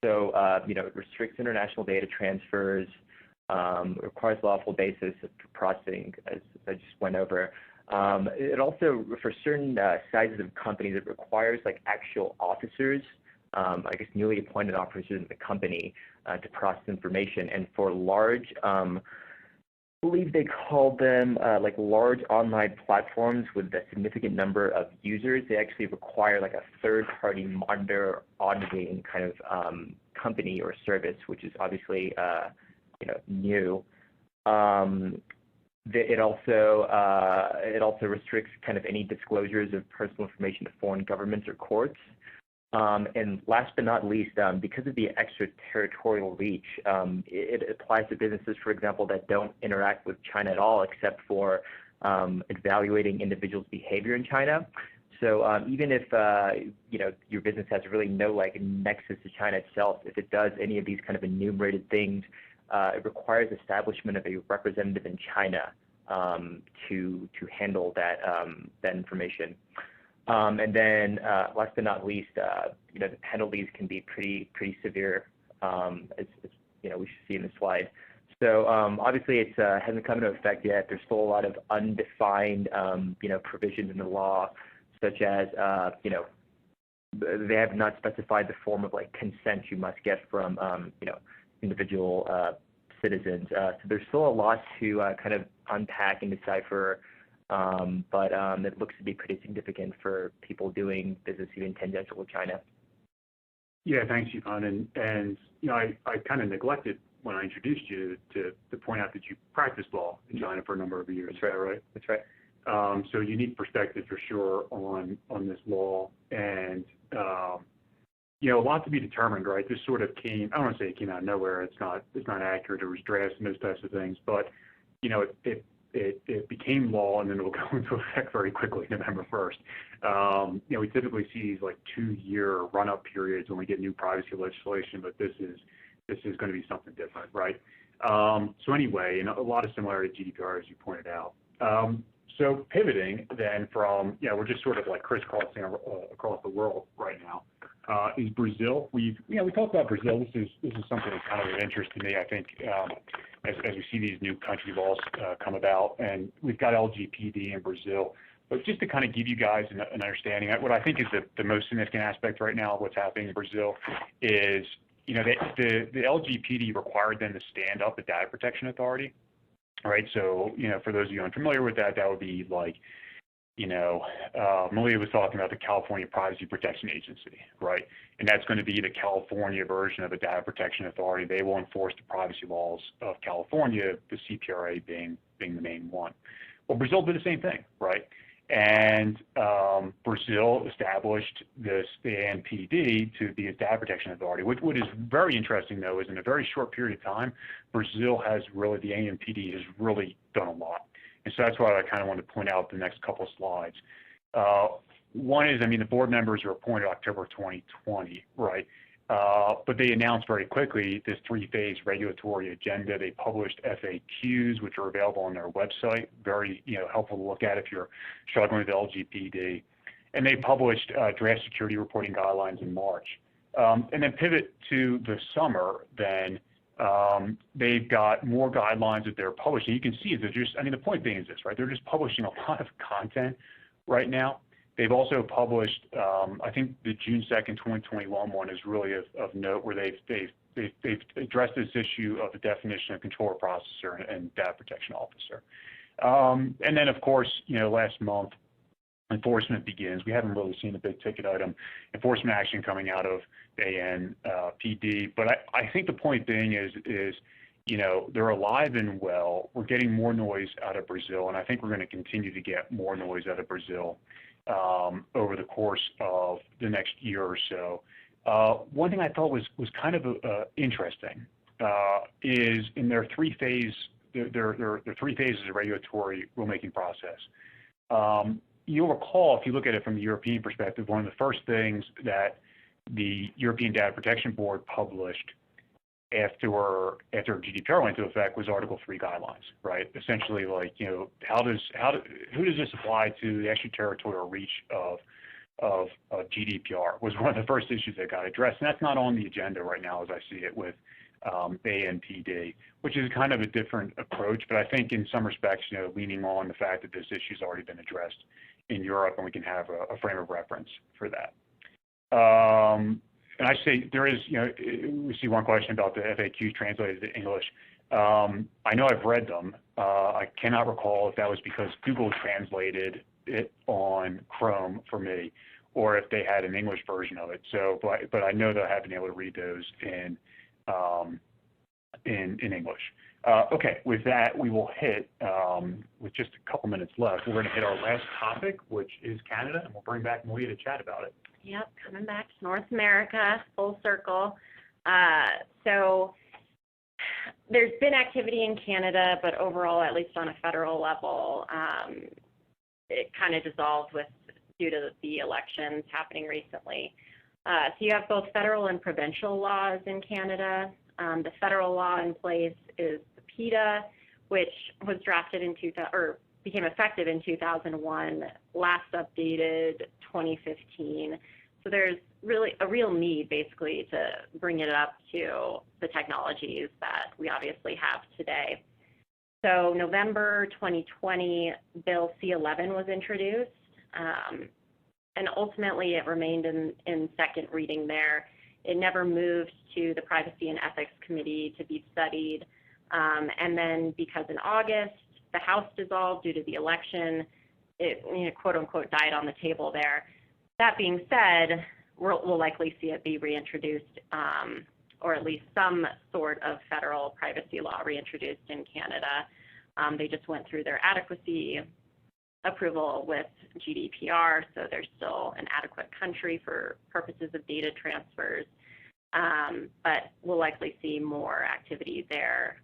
It restricts international data transfers, requires lawful basis for processing, as I just went over. It also, for certain sizes of companies, it requires like actual officers, I guess newly appointed officers in the company to process information. And for large, I believe they call them like large online platforms with a significant number of users, they actually require like a third-party monitor auditing kind of company or service, which is obviously new. It also restricts kind of any disclosures of personal information to foreign governments or courts. And last but not least, because of the extraterritorial reach, it applies to businesses, for example, that don't interact with China at all, except for evaluating individuals' behavior in China. So even if your business has really no like nexus to China itself, if it does any of these kind of enumerated things, it requires establishment of a representative in China to handle that information. And then last but not least, the penalties can be pretty severe, as we should see in the slide. So obviously it hasn't come into effect yet. There's still a lot of undefined provisions in the law, such as they have not specified the form of like consent you must get from individual citizens. So there's still a lot to kind of unpack and decipher, but it looks to be pretty significant for people doing business even tangential with China. Yeah, thanks, Yvonne. And I kind of neglected when I introduced you to point out that you practiced law in China for a number of years. That's right. Right? That's right. So unique perspective for sure on this law, and a lot to be determined, right? This sort of came, I don't want to say it came out of nowhere. It's not accurate. It was drafts and those types of things, but it became law, and then it will go into effect very quickly, November 1st. We typically see these like 2-year run-up periods when we get new privacy legislation, but this is going to be something different, right? So anyway, and a lot of similarity to GDPR, as you pointed out. So pivoting then from, we're just sort of like crisscrossing across the world right now, is Brazil. We talked about Brazil. This is something that's kind of of interest to me, I think, as we see these new country laws come about, and we've got LGPD in Brazil. But just to kind of give you guys an understanding, what I think is the most significant aspect right now of what's happening in Brazil is, the LGPD required them to stand up a data protection authority. All right, so, for those of you unfamiliar with that, that would be like, Malia was talking about the California Privacy Protection Agency, right? And that's going to be the California version of a data protection authority. They will enforce the privacy laws of California, the CPRA being the main one. Well, Brazil did the same thing, right? And Brazil established the ANPD to be a data protection authority. What is very interesting, though, is in a very short period of time, Brazil has really, the ANPD has really done a lot. And so that's why I kind of want to point out the next couple of slides. One is, the board members were appointed October 2020, right? But they announced very quickly this 3-phase regulatory agenda. They published FAQs, which are available on their website. Very, helpful to look at if you're struggling with LGPD. And they published draft security reporting guidelines in March. And then pivot to the summer, then they've got more guidelines that they're publishing. You can see they're just, the point being is this, right? They're just publishing a lot of content right now. They've also published, I think the June 2nd, 2021 one is really of note, where they've addressed this issue of the definition of controller processor and data protection officer. And then, of course, last month, enforcement begins. We haven't really seen a big ticket item enforcement action coming out of ANPD, but I think the point being is they're alive and well. We're getting more noise out of Brazil, and I think we're going to continue to get more noise out of Brazil over the course of the next year or so. One thing I thought was kind of interesting is in their three phases of regulatory rulemaking process. You'll recall, if you look at it from the European perspective, one of the first things that the European Data Protection Board published after GDPR went into effect was Article 3 guidelines, right? Essentially, like, who does this apply to the extraterritorial reach of GDPR was one of the first issues that got addressed, and that's not on the agenda right now as I see it with ANPD, which is kind of a different approach, but I think in some respects, leaning on the fact that this issue's already been addressed in Europe, and we can have a frame of reference for that. And I say there is, we see one question about the FAQs translated to English. I know I've read them. I cannot recall if that was because Google translated it on Chrome for me, or if they had an English version of it. So, but I know that I have been able to read those in English. Okay, with that, we will hit, with just a couple minutes left, we're going to hit our last topic, which is Canada, and we'll bring back Malia to chat about it. Yep, coming back to North America, full circle. So there's been activity in Canada, but overall, at least on a federal level, it kind of dissolved due to the elections happening recently. So you have both federal and provincial laws in Canada. The federal law in place is the PETA, which was drafted in became effective in 2001, last updated 2015. So there's really a real need, basically, to bring it up to the technologies that we obviously have today. So November 2020, Bill C-11 was introduced, and ultimately it remained in second reading there. It never moved to the Privacy and Ethics Committee to be studied, and then because in August the House dissolved due to the election, it quote unquote died on the table there. That being said, we'll likely see it be reintroduced, or at least some sort of federal privacy law reintroduced in Canada. They just went through their adequacy approval with GDPR, so they're still an adequate country for purposes of data transfers, but we'll likely see more activity there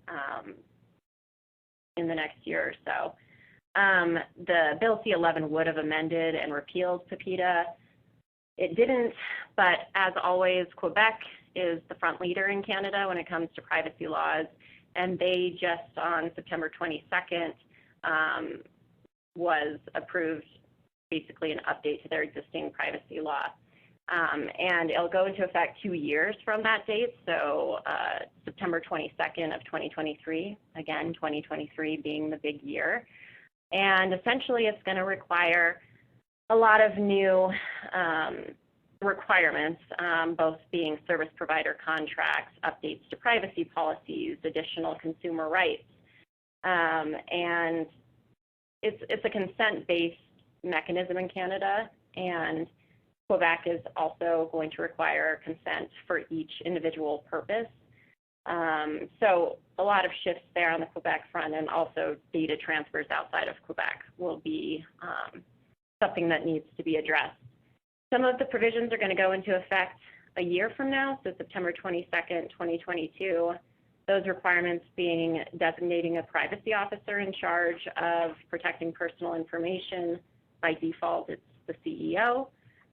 in the next year or so. The Bill C-11 would have amended and repealed PETA. It didn't, but as always, Quebec is the front leader in Canada when it comes to privacy laws, and they just on September 22nd was approved basically an update to their existing privacy law. And it'll go into effect 2 years from that date, so September 22nd of 2023, again, 2023 being the big year. And essentially it's going to require a lot of new requirements, both being service provider contracts, updates to privacy policies, additional consumer rights. And it's a consent-based mechanism in Canada, and Quebec is also going to require consent for each individual purpose. So a lot of shifts there on the Quebec front, and also data transfers outside of Quebec will be something that needs to be addressed. Some of the provisions are going to go into effect a year from now, so September 22nd, 2022. Those requirements being designating a privacy officer in charge of protecting personal information. By default, it's the CEO,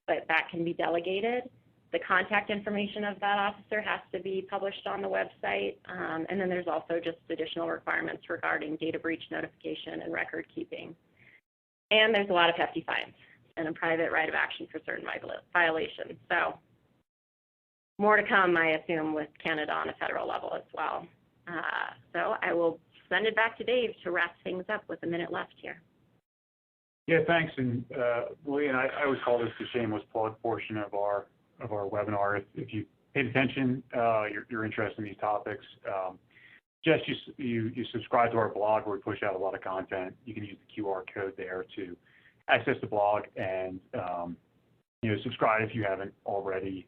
but that can be delegated. The contact information of that officer has to be published on the website. And then there's also just additional requirements regarding data breach notification and record keeping. And there's a lot of hefty fines and a private right of action for certain violations. So more to come, I assume, with Canada on a federal level as well. So I will send it back to Dave to wrap things up with a minute left here. Yeah, thanks. And Malia, and I would call this the shameless plug portion of our webinar. If you paid attention, you're interested in these topics. suggest you subscribe to our blog where we push out a lot of content. You can use the QR code there to access the blog and subscribe if you haven't already.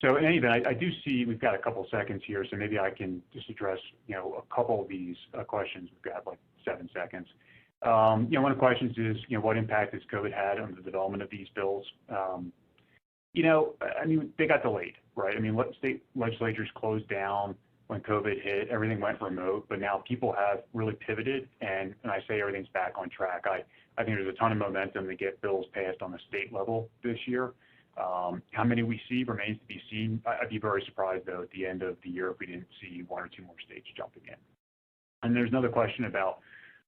So in any event, I do see we've got a couple seconds here, so maybe I can just address a couple of these questions. We've got like 7 seconds. One of the questions is what impact has COVID had on the development of these bills? I mean, they got delayed, right? I mean, state legislatures closed down when COVID hit. Everything went remote, but now people have really pivoted, and I say everything's back on track. I think there's a ton of momentum to get bills passed on the state level this year. How many we see remains to be seen. I'd be very surprised, though, at the end of the year if we didn't see 1 or 2 more states jumping in. And there's another question about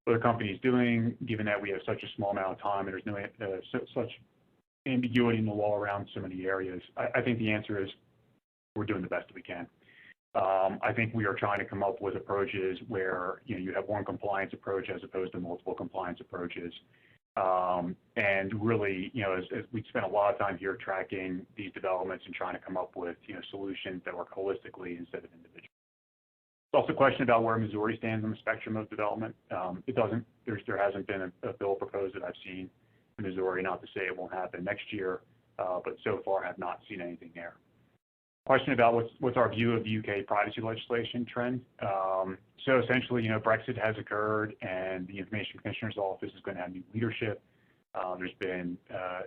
what the company is doing, given that we have such a small amount of time and there's no such ambiguity in the law around so many areas. I think the answer is we're doing the best that we can. I think we are trying to come up with approaches where you have one compliance approach as opposed to multiple compliance approaches. And really, as we spent a lot of time here tracking these developments and trying to come up with solutions that work holistically instead of individually. There's also a question about where Missouri stands on the spectrum of development. There hasn't been a bill proposed that I've seen in Missouri, not to say it won't happen next year, but so far have not seen anything there. Question about what's our view of the UK privacy legislation trend. So essentially, Brexit has occurred and the Information Commissioner's Office is going to have new leadership. There's been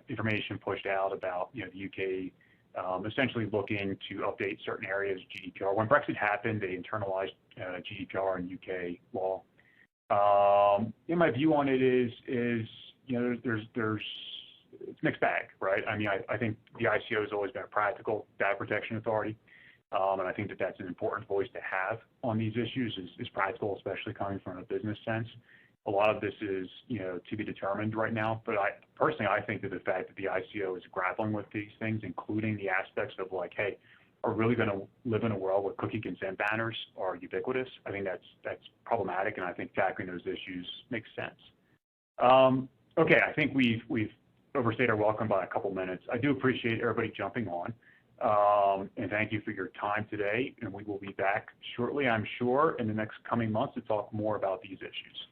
information pushed out about the UK essentially looking to update certain areas of GDPR. When Brexit happened, they internalized GDPR in UK law. My view on it is it's mixed bag, right? I mean, I think the ICO has always been a practical data protection authority, and I think that's an important voice to have on these issues is practical, especially coming from a business sense. A lot of this is, to be determined right now, but I think that the fact that the ICO is grappling with these things, including the aspects of like, hey, are we really going to live in a world where cookie consent banners are ubiquitous? I think that's problematic, and I think tackling those issues makes sense. Okay, I think we've overstayed our welcome by a couple minutes. I do appreciate everybody jumping on, and thank you for your time today, and we will be back shortly, I'm sure, in the next coming months to talk more about these issues.